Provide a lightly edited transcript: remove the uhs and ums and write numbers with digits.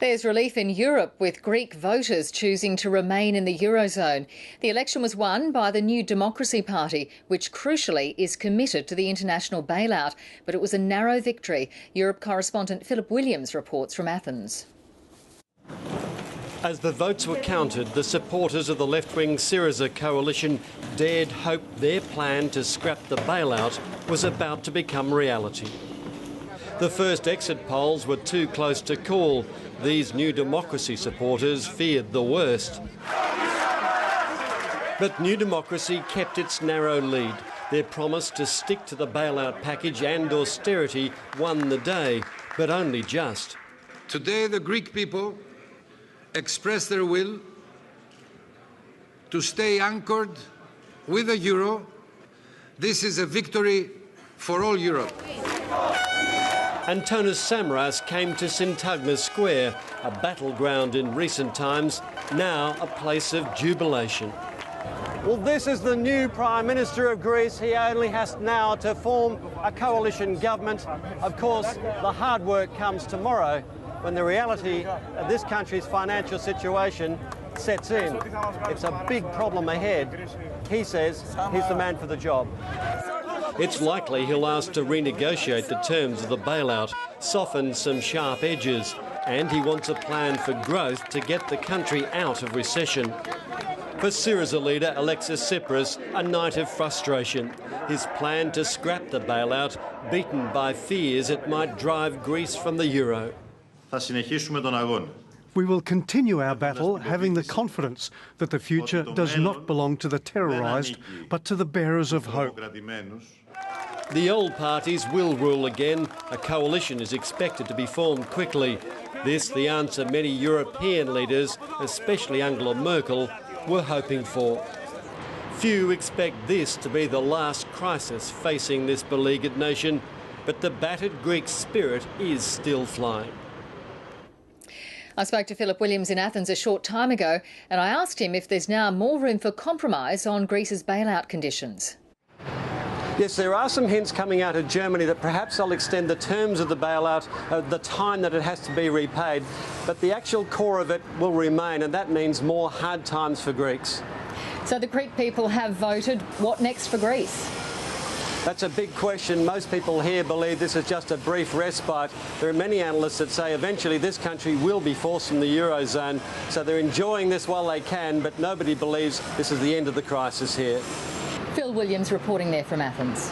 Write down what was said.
There's relief in Europe, with Greek voters choosing to remain in the eurozone. The election was won by the New Democracy Party, which crucially is committed to the international bailout. But it was a narrow victory. Europe correspondent Philip Williams reports from Athens. As the votes were counted, the supporters of the left-wing Syriza coalition dared hope their plan to scrap the bailout was about to become reality. The first exit polls were too close to call. These New Democracy supporters feared the worst. But New Democracy kept its narrow lead. Their promise to stick to the bailout package and austerity won the day, but only just. Today the Greek people express their will to stay anchored with the euro. This is a victory for all Europe. Antonis Samaras came to Syntagma Square, a battleground in recent times, now a place of jubilation. Well, this is the new Prime Minister of Greece. He only has now to form a coalition government. Of course, the hard work comes tomorrow, when the reality of this country's financial situation sets in. It's a big problem ahead. He says he's the man for the job. It's likely he'll ask to renegotiate the terms of the bailout, soften some sharp edges, and he wants a plan for growth to get the country out of recession. For Syriza leader Alexis Tsipras, a night of frustration. His plan to scrap the bailout, beaten by fears it might drive Greece from the euro. We will continue our battle, having the confidence that the future does not belong to the terrorised, but to the bearers of hope. The old parties will rule again. A coalition is expected to be formed quickly. This, the answer many European leaders, especially Angela Merkel, were hoping for. Few expect this to be the last crisis facing this beleaguered nation, but the battered Greek spirit is still flying. I spoke to Philip Williams in Athens a short time ago, and I asked him if there's now more room for compromise on Greece's bailout conditions. Yes, there are some hints coming out of Germany that perhaps they'll extend the terms of the bailout, the time that it has to be repaid, but the actual core of it will remain, and that means more hard times for Greeks. So the Greek people have voted. What next for Greece? That's a big question. Most people here believe this is just a brief respite. There are many analysts that say eventually this country will be forced from the eurozone, so they're enjoying this while they can, but nobody believes this is the end of the crisis here. Phil Williams reporting there from Athens.